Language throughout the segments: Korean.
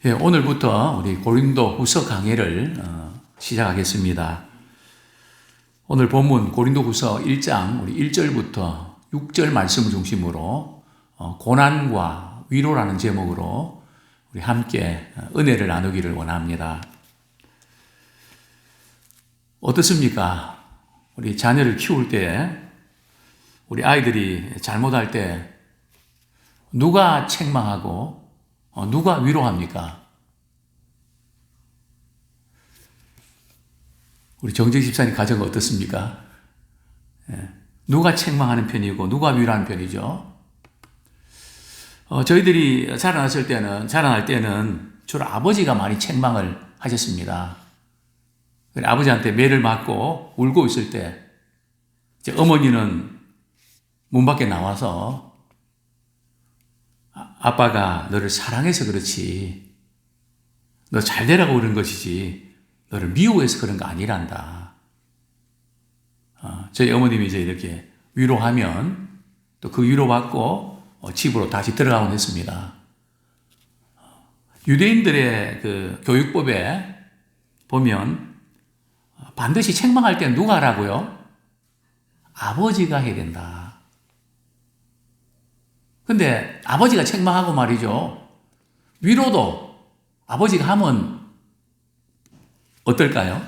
오늘부터 우리 고린도 후서 강해를 시작하겠습니다. 오늘 본문 고린도 후서 1장 우리 1절부터 6절 말씀을 중심으로 고난과 위로라는 제목으로 우리 함께 은혜를 나누기를 원합니다. 어떻습니까? 우리 자녀를 키울 때 우리 아이들이 잘못할 때 누가 책망하고 누가 위로합니까? 우리 정재 집사님 가정은 어떻습니까? 누가 책망하는 편이고 누가 위로하는 편이죠? 저희들이 자라날 때는 주로 아버지가 많이 책망을 하셨습니다. 아버지한테 매를 맞고 울고 있을 때 이제 어머니는 문 밖에 나와서 아빠가 너를 사랑해서 그렇지, 너 잘 되라고 그런 것이지 너를 미워해서 그런 거 아니란다. 저희 어머님이 이제 이렇게 위로하면 또 그 위로받고 집으로 다시 들어가곤 했습니다. 유대인들의 그 교육법에 보면 반드시 책망할 때 누가 하라고요? 아버지가 해야 된다. 근데 아버지가 책망하고 말이죠. 위로도 아버지가 하면 어떨까요?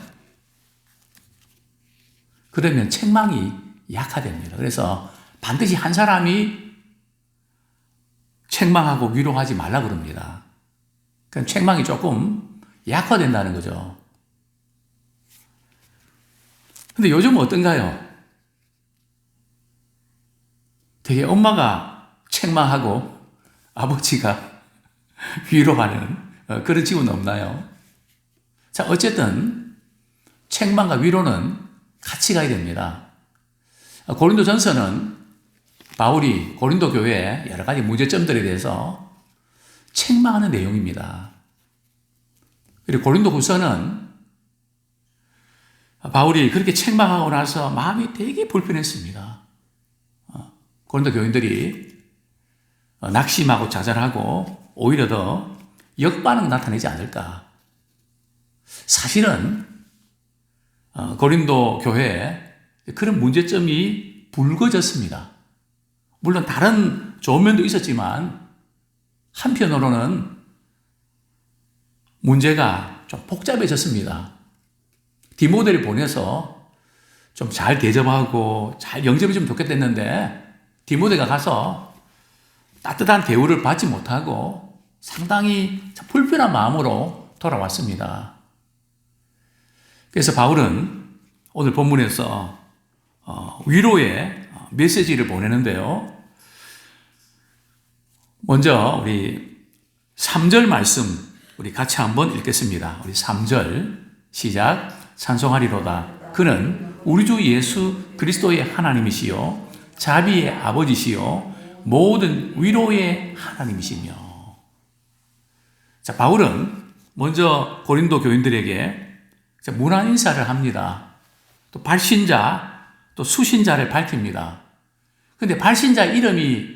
그러면 책망이 약화됩니다. 그래서 반드시 한 사람이 책망하고 위로하지 말라 그럽니다. 그럼 책망이 조금 약화된다는 거죠. 근데 요즘은 어떤가요? 되게 엄마가 책망하고 아버지가 위로하는 그런 집은 없나요? 자, 어쨌든 책망과 위로는 같이 가야 됩니다. 고린도전서는 바울이 고린도 교회의 여러 가지 문제점들에 대해서 책망하는 내용입니다. 그리고 고린도후서는 바울이 그렇게 책망하고 나서 마음이 되게 불편했습니다. 고린도 교인들이 낙심하고 좌절하고 오히려 더 역반응 나타내지 않을까. 사실은 고린도 교회에 그런 문제점이 불거졌습니다. 물론 다른 좋은 면도 있었지만 한편으로는 문제가 좀 복잡해졌습니다. 디모데를 보내서 좀 잘 대접하고 잘 영접해주면 좋겠댔는데 디모데가 가서 따뜻한 대우를 받지 못하고 상당히 불편한 마음으로 돌아왔습니다. 그래서 바울은 오늘 본문에서 위로의 메시지를 보내는데요. 먼저 우리 3절 말씀 우리 같이 한번 읽겠습니다. 우리 3절 시작. 찬송하리로다. 그는 우리 주 예수 그리스도의 하나님이시요 자비의 아버지시요 모든 위로의 하나님이시며. 자, 바울은 먼저 고린도 교인들에게 문안 인사를 합니다. 또 발신자, 또 수신자를 밝힙니다. 근데 발신자 이름이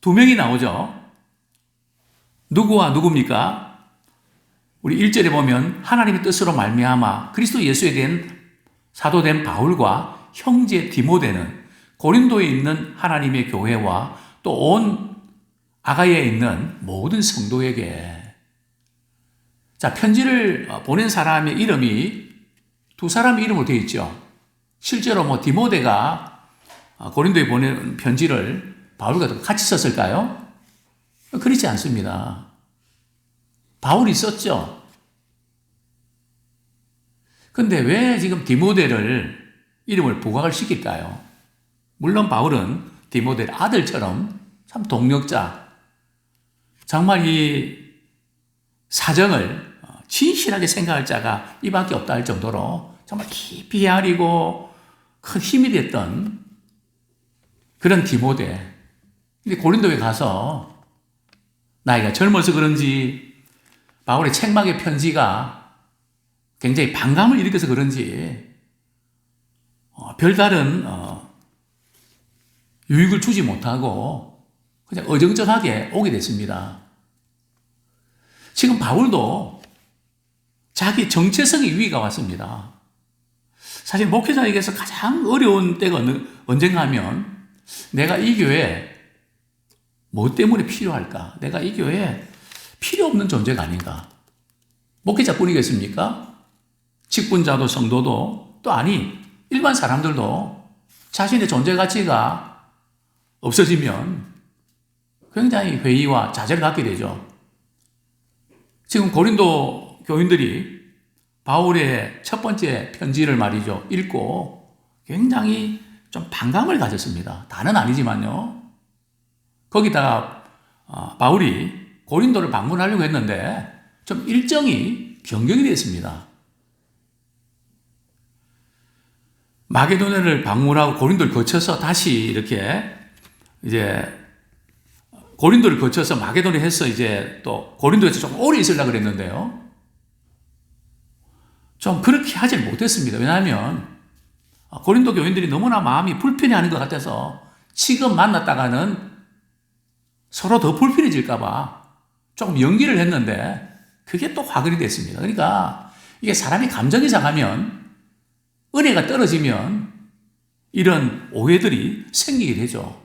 두 명이 나오죠. 누구와 누굽니까? 우리 1절에 보면 하나님의 뜻으로 말미암아 그리스도 예수에 대한 사도된 바울과 형제 디모데는 고린도에 있는 하나님의 교회와 또 온 아가야에 있는 모든 성도에게. 자, 편지를 보낸 사람의 이름이 두 사람의 이름으로 되어 있죠. 실제로 디모데가 고린도에 보낸 편지를 바울과 같이 썼을까요? 그렇지 않습니다. 바울이 썼죠. 근데 왜 지금 디모데를 이름을 부각을 시킬까요? 물론 바울은 디모데의 아들처럼 참 동력자, 정말 이 사정을 진실하게 생각할 자가 이밖에 없다 할 정도로 정말 깊이 헤아리고 큰 힘이 됐던 그런 디모데. 근데 고린도에 가서 나이가 젊어서 그런지 바울의 책망의 편지가 굉장히 반감을 일으켜서 그런지 별다른 유익을 주지 못하고 그냥 어정쩡하게 오게 됐습니다. 지금 바울도 자기 정체성의 위기가 왔습니다. 사실 목회자에게서 가장 어려운 때가 언젠가 하면 내가 이 교회에 뭐 때문에 필요할까? 내가 이 교회에 필요 없는 존재가 아닌가? 목회자뿐이겠습니까? 직분자도 성도도 또 아니 일반 사람들도 자신의 존재 가치가 없어지면 굉장히 회의와 좌절을 갖게 되죠. 지금 고린도 교인들이 바울의 첫 번째 편지를 말이죠. 읽고 굉장히 좀 반감을 가졌습니다. 다는 아니지만요. 거기다가 바울이 고린도를 방문하려고 했는데 좀 일정이 변경이 됐습니다. 마게도냐를 방문하고 고린도를 거쳐서 다시 이렇게 이제 고린도를 거쳐서 마게도냐에 해서 이제 또 고린도에서 좀 오래 있으려고 그랬는데요. 좀 그렇게 하질 못했습니다. 왜냐하면 고린도 교인들이 너무나 마음이 불편해하는 것 같아서 지금 만났다가는 서로 더 불편해질까봐 조금 연기를 했는데 그게 또 화근이 됐습니다. 그러니까 이게 사람이 감정이 상하면 은혜가 떨어지면 이런 오해들이 생기게 되죠.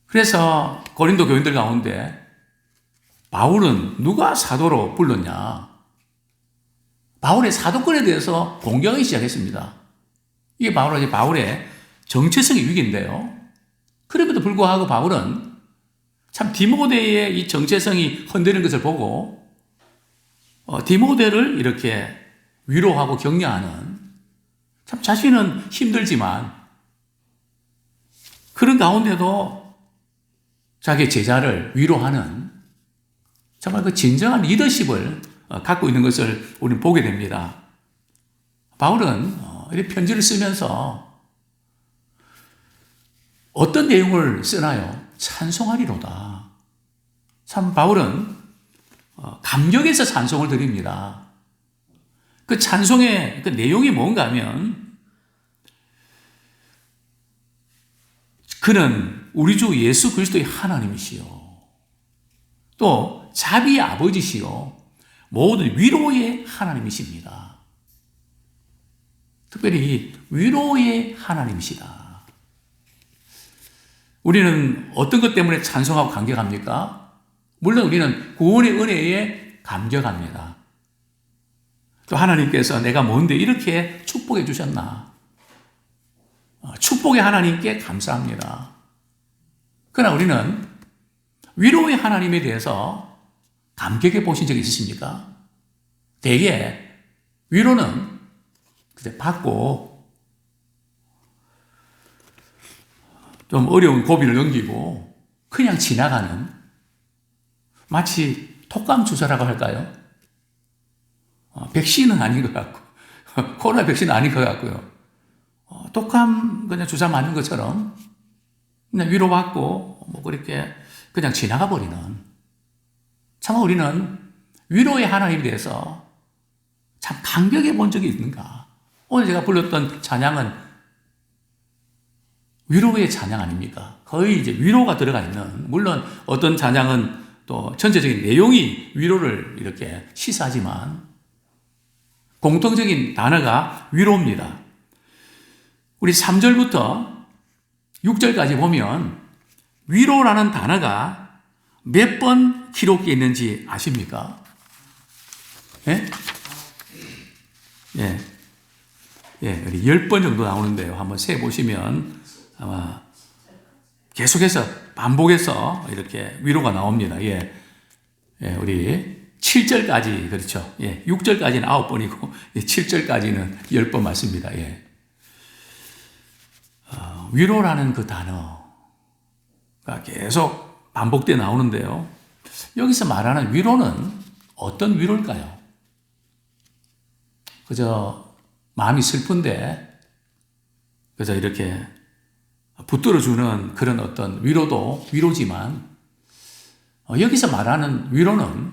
그래서 고린도 교인들 가운데 바울은 누가 사도로 불렀냐? 바울의 사도권에 대해서 공격하기 시작했습니다. 이게 바울의 정체성의 위기인데요. 그럼에도 불구하고 바울은 참 디모데의 이 정체성이 흔들리는 것을 보고 디모데를 이렇게 위로하고 격려하는, 참 자신은 힘들지만 그런 가운데도 자기 제자를 위로하는 정말 그 진정한 리더십을 갖고 있는 것을 우리는 보게 됩니다. 바울은 이 편지를 쓰면서 어떤 내용을 쓰나요? 찬송하리로다. 참 바울은 감격에서 찬송을 드립니다. 그 찬송의 그 내용이 뭔가 하면 그는 우리 주 예수 그리스도의 하나님이시요 또 자비의 아버지시요 모든 위로의 하나님이십니다. 특별히 위로의 하나님이시다. 우리는 어떤 것 때문에 찬송하고 감격합니까? 물론 우리는 구원의 은혜에 감격합니다. 또 하나님께서 내가 뭔데 이렇게 축복해 주셨나? 축복의 하나님께 감사합니다. 그러나 우리는 위로의 하나님에 대해서 감격해 보신 적이 있으십니까? 대개 위로는 그때 받고 좀 어려운 고비를 넘기고 그냥 지나가는, 마치 독감 주사라고 할까요? 백신은 아닌 것 같고 코로나 백신은 아닌 것 같고요. 독감 그냥 주사 맞는 것처럼 그냥 위로받고 뭐 그렇게 그냥 지나가 버리는, 참 우리는 위로의 하나님에 대해서 참 감격해 본 적이 있는가? 오늘 제가 불렀던 찬양은 위로의 찬양 아닙니까? 거의 이제 위로가 들어가 있는, 물론 어떤 찬양은 또 전체적인 내용이 위로를 이렇게 시사하지만 공통적인 단어가 위로입니다. 우리 3절부터 6절까지 보면 위로라는 단어가 몇 번 기록되어 있는지 아십니까? 예? 예. 예, 10번 정도 나오는데요. 한번 세 보시면 아마 계속해서 반복해서 이렇게 위로가 나옵니다. 예. 예, 우리 7절까지, 그렇죠. 예, 6절까지는 9번이고, 7절까지는 10번 맞습니다. 예. 위로라는 그 단어가 계속 반복되어 나오는데요. 여기서 말하는 위로는 어떤 위로일까요? 그저 마음이 슬픈데 그저 이렇게 붙들어주는 그런 어떤 위로도 위로지만, 여기서 말하는 위로는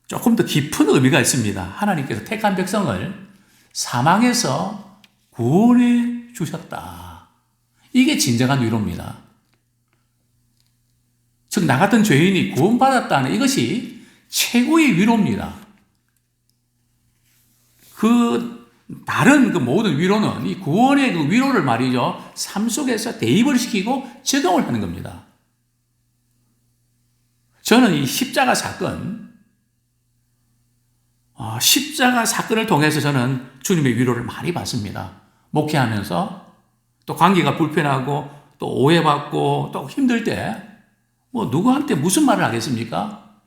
조금 더 깊은 의미가 있습니다. 하나님께서 택한 백성을 사망에서 구원해 주셨다. 이게 진정한 위로입니다. 즉 나 같은 죄인이 구원받았다는 이것이 최고의 위로입니다. 다른 모든 위로는 이 구원의 위로를 말이죠, 삶 속에서 대입을 시키고 적용을 하는 겁니다. 저는 이 십자가 사건을 통해서 저는 주님의 위로를 많이 받습니다. 목회하면서 또 관계가 불편하고 또 오해받고 또 힘들 때 누구한테 무슨 말을 하겠습니까?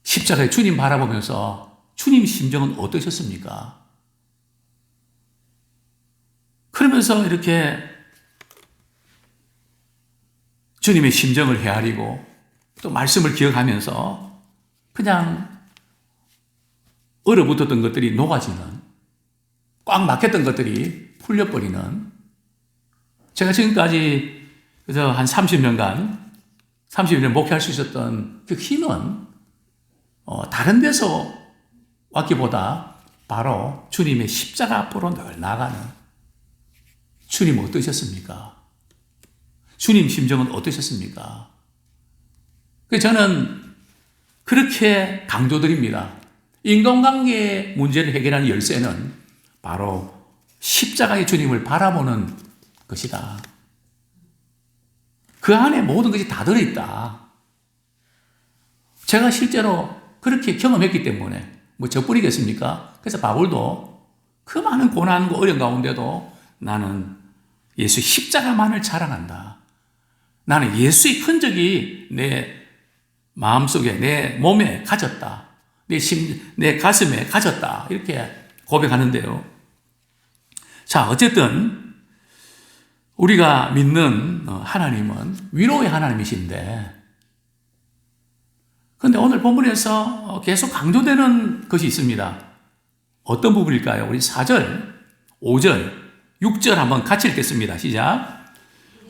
십자가에 주님 바라보면서 주님 심정은 어떠셨습니까? 그러면서 이렇게 주님의 심정을 헤아리고 또 말씀을 기억하면서 그냥 얼어붙었던 것들이 녹아지는, 꽉 막혔던 것들이 풀려버리는, 제가 지금까지 그래서 한 30년 목회할 수 있었던 그 힘은 다른 데서 왔기보다 바로 주님의 십자가 앞으로 늘 나가는, 주님 어떠셨습니까? 주님 심정은 어떠셨습니까? 저는 그렇게 강조드립니다. 인간관계의 문제를 해결하는 열쇠는 바로 십자가의 주님을 바라보는 것이다. 그 안에 모든 것이 다 들어있다. 제가 실제로 그렇게 경험했기 때문에 저뿐이겠습니까? 그래서 바울도 그 많은 고난과 어려움 가운데도 나는 예수의 십자가만을 자랑한다. 나는 예수의 흔적이 내 마음속에, 내 몸에 가졌다. 내 가슴에 가졌다. 이렇게 고백하는데요. 자, 어쨌든 우리가 믿는 하나님은 위로의 하나님이신데, 그런데 오늘 본문에서 계속 강조되는 것이 있습니다. 어떤 부분일까요? 우리 4절, 5절, 6절 한번 같이 읽겠습니다. 시작.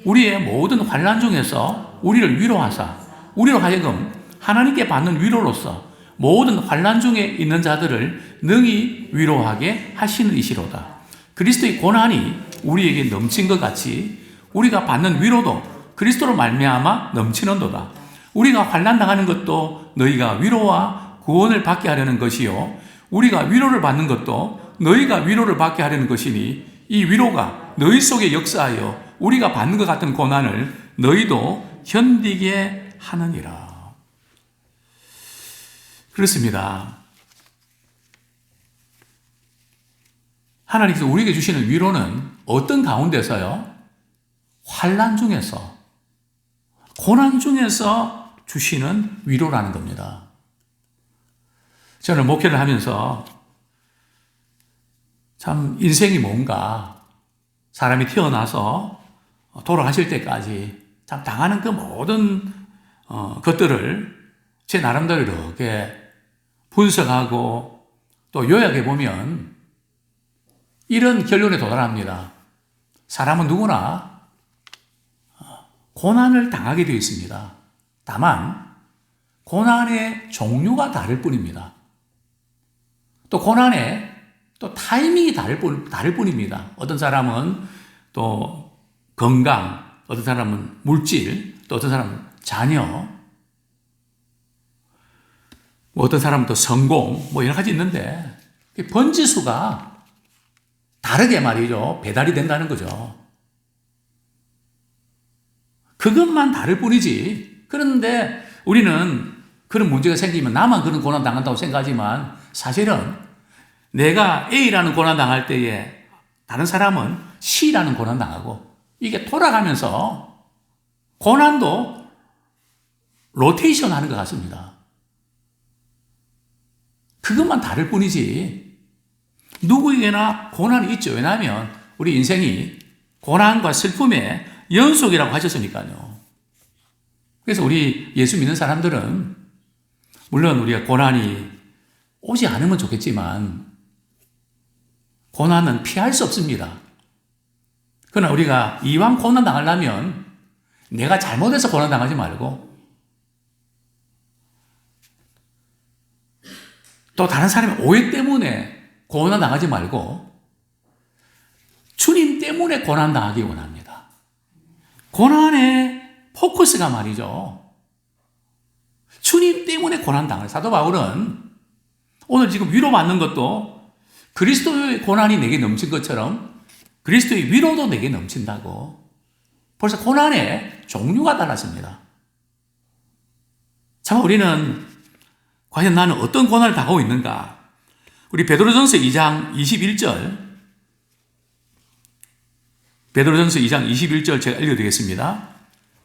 우리의 모든 환난 중에서 우리를 위로하사 우리로 하여금 하나님께 받는 위로로서 모든 환난 중에 있는 자들을 능히 위로하게 하시는 이시로다. 그리스도의 고난이 우리에게 넘친 것 같이 우리가 받는 위로도 그리스도로 말미암아 넘치는도다. 우리가 환난 당하는 것도 너희가 위로와 구원을 받게 하려는 것이요, 우리가 위로를 받는 것도 너희가 위로를 받게 하려는 것이니 이 위로가 너희 속에 역사하여 우리가 받는 것 같은 고난을 너희도 견디게 하느니라. 그렇습니다. 하나님께서 우리에게 주시는 위로는 어떤 가운데서요? 환난 중에서, 고난 중에서 주시는 위로라는 겁니다. 저는 목회를 하면서 참 인생이 뭔가, 사람이 태어나서 돌아가실 때까지 참 당하는 그 모든 것들을 제 나름대로 이렇게 분석하고 또 요약해 보면 이런 결론에 도달합니다. 사람은 누구나 고난을 당하게 되어 있습니다. 다만 고난의 종류가 다를 뿐입니다. 또 고난의 또 타이밍이 다를 뿐입니다. 어떤 사람은 또 건강, 어떤 사람은 물질, 또 어떤 사람은 자녀, 어떤 사람은 또 성공, 여러 가지 있는데 번지수가 다르게 말이죠. 배달이 된다는 거죠. 그것만 다를 뿐이지. 그런데 우리는 그런 문제가 생기면 나만 그런 고난 당한다고 생각하지만 사실은 내가 A라는 고난 당할 때에 다른 사람은 C라는 고난 당하고 이게 돌아가면서 고난도 로테이션 하는 것 같습니다. 그것만 다를 뿐이지 누구에게나 고난이 있죠. 왜냐하면 우리 인생이 고난과 슬픔의 연속이라고 하셨으니까요. 그래서 우리 예수 믿는 사람들은 물론 우리가 고난이 오지 않으면 좋겠지만 고난은 피할 수 없습니다. 그러나 우리가 이왕 고난 당하려면 내가 잘못해서 고난 당하지 말고 또 다른 사람의 오해 때문에 고난 당하지 말고 주님 때문에 고난 당하기 원합니다. 고난의 포커스가 말이죠. 주님 때문에 고난당하는 사도 바울은 오늘 지금 위로받는 것도 그리스도의 고난이 내게 넘친 것처럼 그리스도의 위로도 내게 넘친다고. 벌써 고난의 종류가 달랐습니다. 참 우리는 과연 나는 어떤 고난을 당하고 있는가? 우리 베드로전서 2장 21절 베드로전서 2장 21절 제가 읽어드리겠습니다.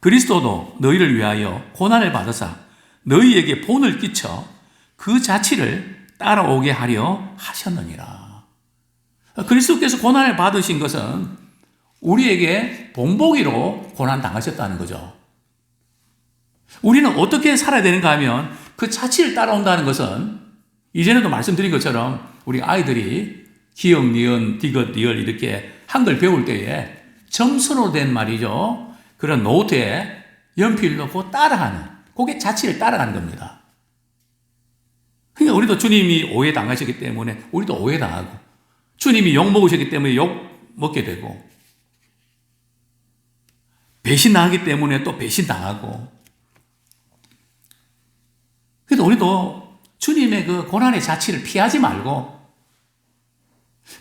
그리스도도 너희를 위하여 고난을 받으사 너희에게 본을 끼쳐 그 자취를 따라오게 하려 하셨느니라. 그리스도께서 고난을 받으신 것은 우리에게 본보기로 고난 당하셨다는 거죠. 우리는 어떻게 살아야 되는가 하면 그 자취를 따라온다는 것은 이전에도 말씀드린 것처럼 우리 아이들이 기역, 니은, 디귿, 리을 이렇게 한글 배울 때에 점수로 된 말이죠. 그런 노트에 연필 넣고 따라하는, 그게 자취를 따라가는 겁니다. 그러니까 우리도 주님이 오해 당하셨기 때문에 우리도 오해 당하고, 주님이 욕 먹으셨기 때문에 욕 먹게 되고, 배신 당하기 때문에 또 배신 당하고. 그래도 우리도 주님의 그 고난의 자취를 피하지 말고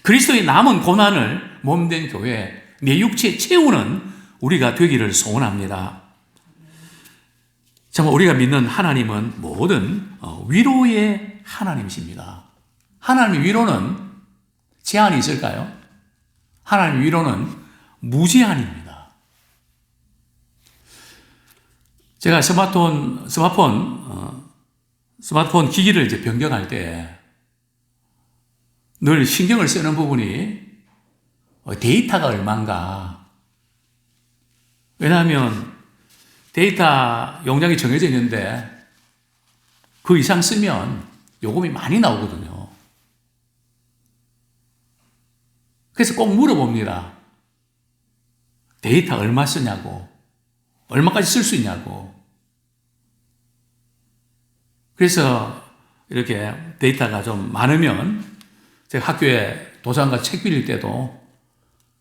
그리스도의 남은 고난을 몸된 교회, 내 육체에 채우는 우리가 되기를 소원합니다. 정말 우리가 믿는 하나님은 모든 위로의 하나님이십니다. 하나님의 위로는 제한이 있을까요? 하나님의 위로는 무제한입니다. 제가 스마트폰 기기를 이제 변경할 때 늘 신경을 쓰는 부분이 데이터가 얼마인가. 왜냐하면 데이터 용량이 정해져 있는데 그 이상 쓰면 요금이 많이 나오거든요. 그래서 꼭 물어봅니다. 데이터 얼마 쓰냐고, 얼마까지 쓸 수 있냐고. 그래서 이렇게 데이터가 좀 많으면 제가 학교에 도서관과 책 빌릴 때도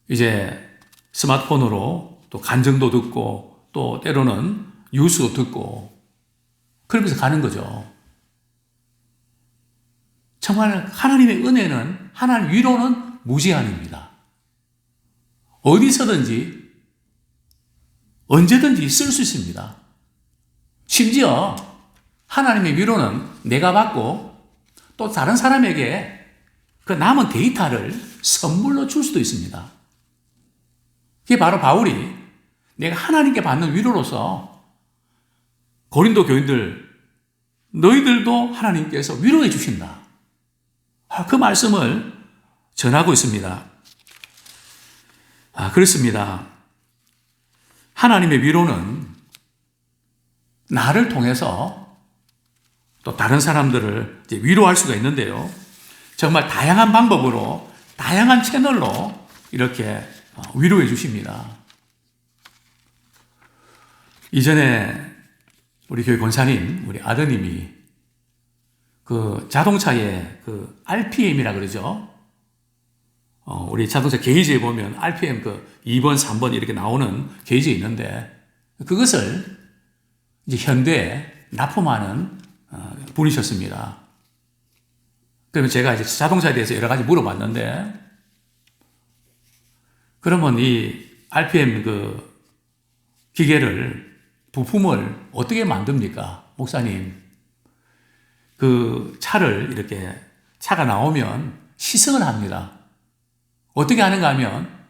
이제 스마트폰으로 또 간증도 듣고 또 때로는 뉴스도 듣고 그러면서 가는 거죠. 정말 하나님의 은혜는, 하나님 위로는 무제한입니다. 어디서든지 언제든지 쓸 수 있습니다. 심지어 하나님의 위로는 내가 받고 또 다른 사람에게 그 남은 데이터를 선물로 줄 수도 있습니다. 그게 바로 바울이 내가 하나님께 받는 위로로서 고린도 교인들, 너희들도 하나님께서 위로해 주신다. 그 말씀을 전하고 있습니다. 그렇습니다. 하나님의 위로는 나를 통해서 또 다른 사람들을 이제 위로할 수가 있는데요. 정말 다양한 방법으로, 다양한 채널로 이렇게 위로해 주십니다. 이전에 우리 교회 권사님, 우리 아드님이 그 자동차에 그 RPM이라 그러죠. 우리 자동차 게이지에 보면 RPM 그 2번, 3번 이렇게 나오는 게이지 있는데 그것을 이제 현대에 납품하는 분이셨습니다. 그러면 제가 이제 자동차에 대해서 여러 가지 물어봤는데, 그러면 이 RPM 그 기계를, 부품을 어떻게 만듭니까? 목사님. 그 차를 이렇게, 차가 나오면 시승을 합니다. 어떻게 하는가 하면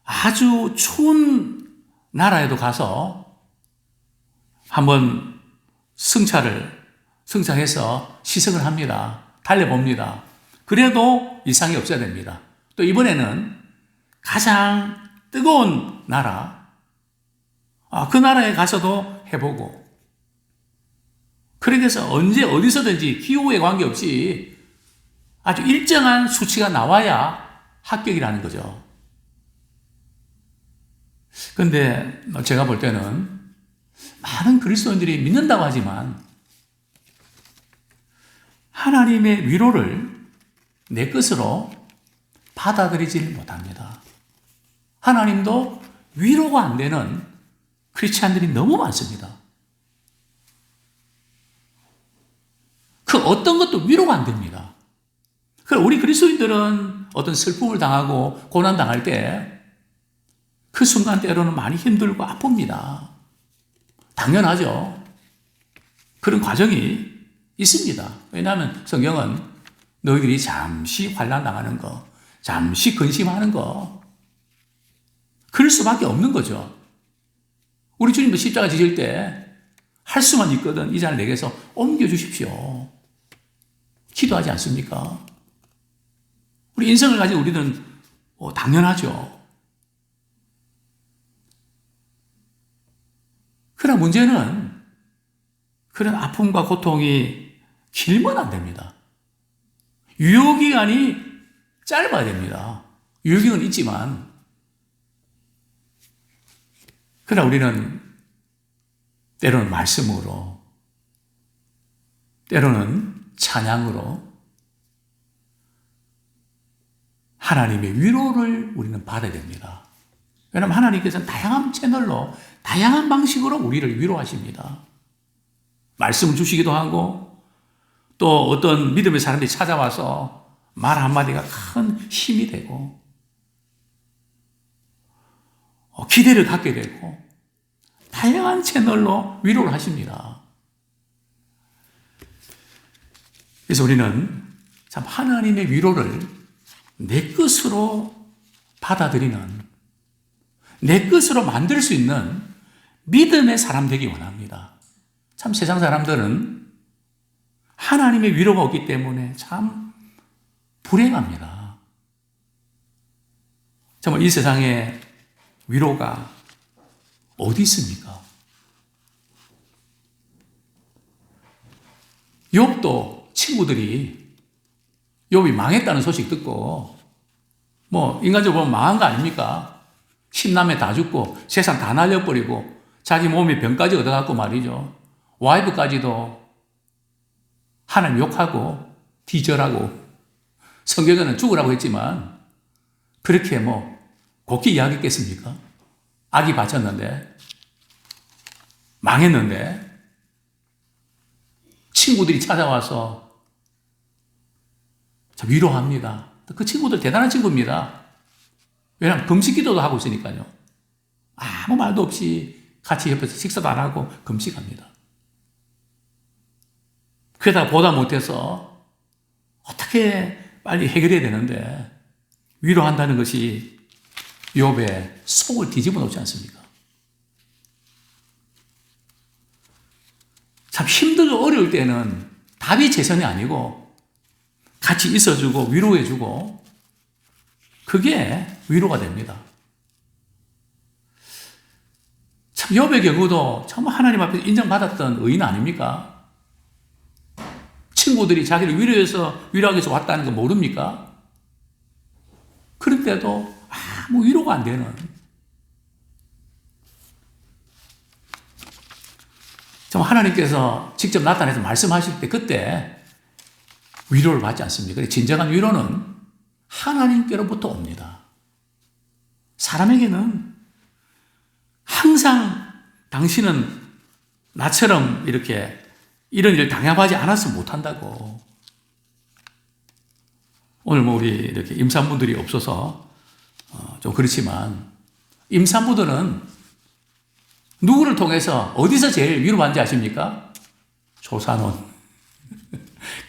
아주 추운 나라에도 가서 한번 승차해서 시승을 합니다. 달려봅니다. 그래도 이상이 없어야 됩니다. 또 이번에는 가장 뜨거운 나라, 그 나라에 가서도 해보고, 그렇게 해서 언제 어디서든지 기후에 관계없이 아주 일정한 수치가 나와야 합격이라는 거죠. 그런데 제가 볼 때는 많은 그리스도인들이 믿는다고 하지만 하나님의 위로를 내 것으로 받아들이지 못합니다. 하나님도 위로가 안 되는 크리스찬들이 너무 많습니다. 그 어떤 것도 위로가 안 됩니다. 그럼 우리 그리스도인들은 어떤 슬픔을 당하고 고난 당할 때 그 순간 때로는 많이 힘들고 아픕니다. 당연하죠. 그런 과정이 있습니다. 왜냐하면 성경은 너희들이 잠시 환난 당하는 거, 잠시 근심하는 거, 그럴 수밖에 없는 거죠. 우리 주님도 십자가 지실 때 할 수만 있거든 이 잔을 내게서 옮겨주십시오. 기도하지 않습니까? 우리 인생을 가진 우리는 당연하죠. 그러나 문제는 그런 아픔과 고통이 길면 안 됩니다. 유효기간이 짧아야 됩니다. 유효기간은 있지만 그러나 우리는 때로는 말씀으로, 때로는 찬양으로 하나님의 위로를 우리는 받아야 됩니다. 왜냐하면 하나님께서는 다양한 채널로, 다양한 방식으로 우리를 위로하십니다. 말씀을 주시기도 하고 또 어떤 믿음의 사람들이 찾아와서 말 한마디가 큰 힘이 되고 기대를 갖게 되고 다양한 채널로 위로를 하십니다. 그래서 우리는 참 하나님의 위로를 내 것으로 받아들이는, 내 것으로 만들 수 있는 믿음의 사람 되기 원합니다. 참 세상 사람들은 하나님의 위로가 없기 때문에 참 불행합니다. 정말 이 세상에 위로가 어디 있습니까? 욥도 친구들이 욥이 망했다는 소식 듣고 인간적으로 보면 망한 거 아닙니까? 10남매 다 죽고 재산 다 날려버리고 자기 몸에 병까지 얻어갖고 말이죠. 와이프까지도 하나님 욕하고 뒤절하고 성경에는 죽으라고 했지만 그렇게 곱게 이야기했겠습니까? 악이 바쳤는데 망했는데 친구들이 찾아와서 위로합니다. 그 친구들 대단한 친구입니다. 왜냐하면 금식기도도 하고 있으니까요. 아무 말도 없이 같이 옆에서 식사도 안 하고 금식합니다. 그러다가 보다 못해서 어떻게 빨리 해결해야 되는데 위로한다는 것이 욥의 속을 뒤집어 놓지 않습니까? 참 힘들고 어려울 때는 답이 최선이 아니고 같이 있어주고 위로해주고 그게 위로가 됩니다. 참 욥의 경우도 정말 하나님 앞에서 인정받았던 의인 아닙니까? 친구들이 자기를 위로하기 위해서 왔다는 거 모릅니까? 그런데도 아무 위로가 안 되는 정말 하나님께서 직접 나타나서 말씀하실 때 그때 위로를 받지 않습니까? 진정한 위로는 하나님께로부터 옵니다. 사람에게는 항상 당신은 나처럼 이렇게 이런 일을 당해하지 않았으면 못한다고. 오늘 우리 이렇게 임산부들이 없어서 좀 그렇지만 임산부들은 누구를 통해서 어디서 제일 위로받는지 아십니까? 조산원.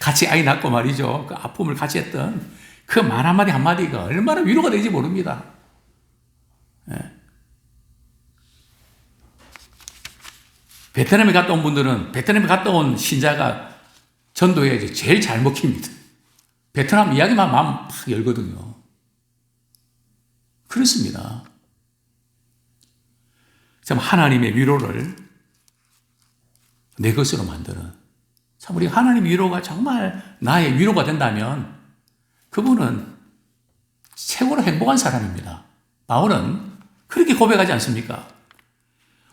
같이 아이 낳고 말이죠. 그 아픔을 같이 했던 그 말 한마디 한마디가 얼마나 위로가 되는지 모릅니다. 예. 베트남에 갔다 온 분들은 베트남에 갔다 온 신자가 전도에 제일 잘 먹힙니다. 베트남 이야기만 마음 팍 열거든요. 그렇습니다. 참 하나님의 위로를 내 것으로 만드는 참 우리 하나님의 위로가 정말 나의 위로가 된다면 그분은 최고로 행복한 사람입니다. 바울은 그렇게 고백하지 않습니까?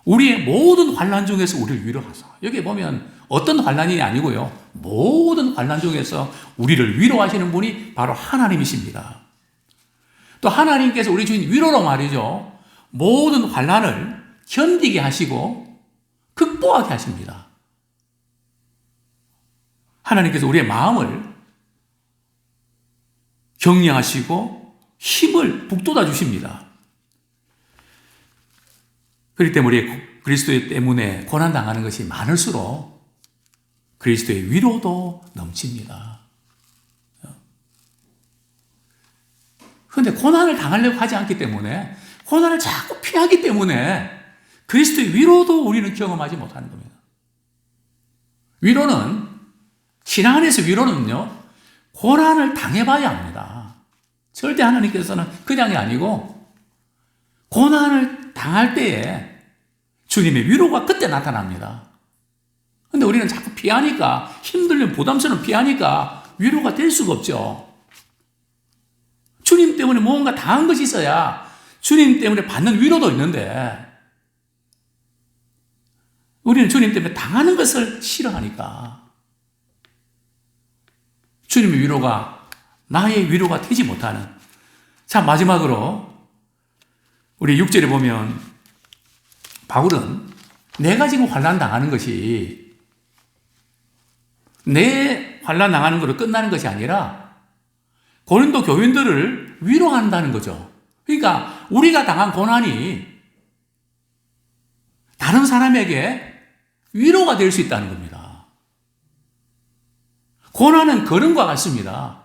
우리의 모든 환난 중에서 우리를 위로하사. 여기 보면 어떤 환난이 아니고요. 모든 환난 중에서 우리를 위로하시는 분이 바로 하나님이십니다. 또 하나님께서 우리 주인 위로로 말이죠. 모든 환난을 견디게 하시고 극복하게 하십니다. 하나님께서 우리의 마음을 격려하시고 힘을 북돋아 주십니다. 그렇기 때문에 우리 그리스도 때문에 고난당하는 것이 많을수록 그리스도의 위로도 넘칩니다. 그런데 고난을 당하려고 하지 않기 때문에, 고난을 자꾸 피하기 때문에 그리스도의 위로도 우리는 경험하지 못하는 겁니다. 위로는, 신앙 안에서 위로는요, 고난을 당해봐야 합니다. 절대 하나님께서는 그냥이 아니고 고난을 당할 때에 주님의 위로가 그때 나타납니다. 근데 우리는 자꾸 피하니까, 힘들면 부담스러운 피하니까 위로가 될 수가 없죠. 주님 때문에 뭔가 당한 것이 있어야 주님 때문에 받는 위로도 있는데, 우리는 주님 때문에 당하는 것을 싫어하니까 주님의 위로가 나의 위로가 되지 못하는. 자, 마지막으로 우리 6절에 보면 바울은 내가 지금 환난 당하는 것이 내 환난 당하는 것으로 끝나는 것이 아니라 고린도 교인들을 위로한다는 거죠. 그러니까 우리가 당한 고난이 다른 사람에게 위로가 될 수 있다는 겁니다. 고난은 걸음과 같습니다.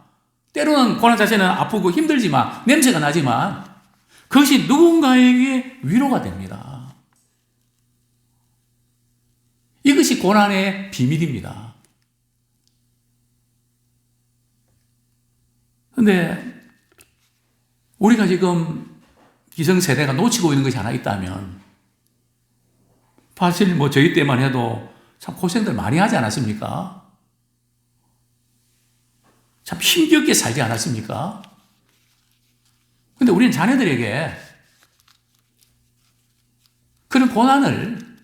때로는 고난 자체는 아프고 힘들지만, 냄새가 나지만 그것이 누군가에게 위로가 됩니다. 이것이 고난의 비밀입니다. 그런데 우리가 지금 기성세대가 놓치고 있는 것이 하나 있다면, 사실 저희 때만 해도 참 고생들 많이 하지 않았습니까? 참 힘겹게 살지 않았습니까? 근데 우리는 자녀들에게 그런 고난을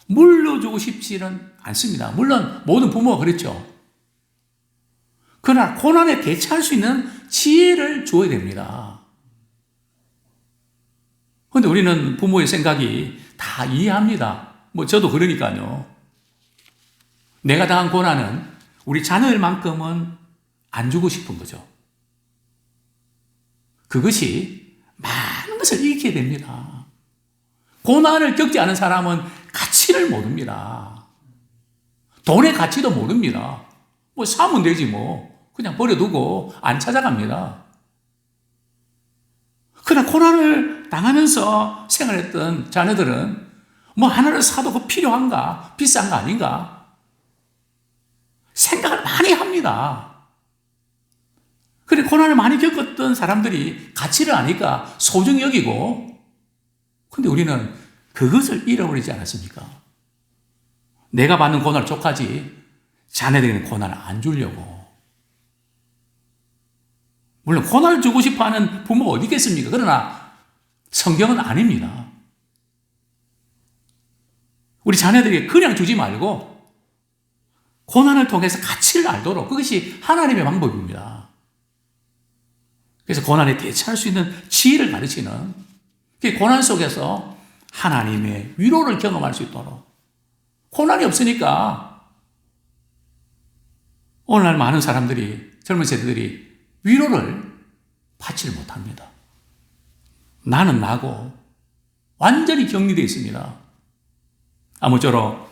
물려주고 싶지는 않습니다. 물론 모든 부모가 그렇죠. 그러나 고난에 대처할 수 있는 지혜를 줘야 됩니다. 그런데 우리는 부모의 생각이 다 이해합니다. 저도 그러니까요. 내가 당한 고난은 우리 자녀들만큼은 안 주고 싶은 거죠. 그것이 많은 것을 잃게 됩니다. 고난을 겪지 않은 사람은 가치를 모릅니다. 돈의 가치도 모릅니다. 사면 되지 그냥 버려두고 안 찾아갑니다. 그러나 고난을 당하면서 생활했던 자녀들은 하나를 사도 그 필요한가? 비싼 거 아닌가? 생각을 많이 합니다. 그래, 고난을 많이 겪었던 사람들이 가치를 아니까 소중히 여기고, 근데 우리는 그것을 잃어버리지 않았습니까? 내가 받는 고난을 족하지 자네들에게는 고난을 안 주려고. 물론 고난을 주고 싶어하는 부모가 어디 있겠습니까? 그러나 성경은 아닙니다. 우리 자녀들에게 그냥 주지 말고 고난을 통해서 가치를 알도록, 그것이 하나님의 방법입니다. 그래서 고난에 대처할 수 있는 지혜를 가르치는, 고난 속에서 하나님의 위로를 경험할 수 있도록. 고난이 없으니까 오늘날 많은 사람들이, 젊은 세대들이 위로를 받지를 못합니다. 나는 나고 완전히 격리되어 있습니다. 아무쪼록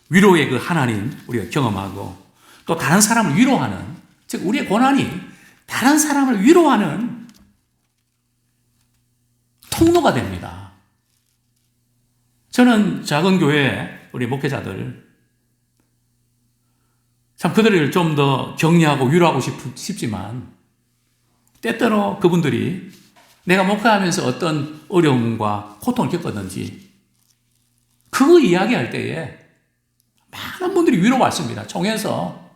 위로의 그 하나님 우리가 경험하고, 또 다른 사람을 위로하는, 즉 우리의 고난이 다른 사람을 위로하는 통로가 됩니다. 저는 작은 교회 우리 목회자들 참 그들을 좀 더 격려하고 위로하고 싶지만, 때때로 그분들이 내가 목회하면서 어떤 어려움과 고통을 겪었는지 그거 이야기할 때에 많은 분들이 위로받습니다. 총회에서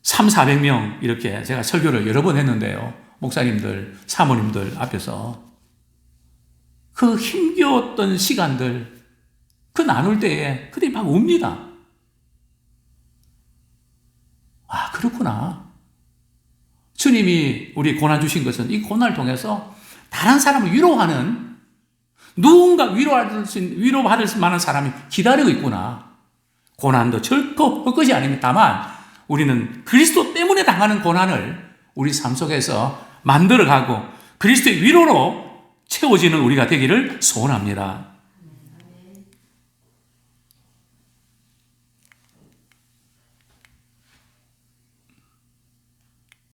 300~400명 이렇게 제가 설교를 여러 번 했는데요. 목사님들, 사모님들 앞에서 그 힘겨웠던 시간들, 그 나눌 때에 그들이 막 웁니다. 아, 그렇구나. 주님이 우리 고난 주신 것은 이 고난을 통해서 다른 사람을 위로하는 누군가 위로받을 만한 사람이 기다리고 있구나. 고난도 절코 헛것이 아닙니다. 다만 우리는 그리스도 때문에 당하는 고난을 우리 삶 속에서 만들어가고 그리스도의 위로로 채워지는 우리가 되기를 소원합니다.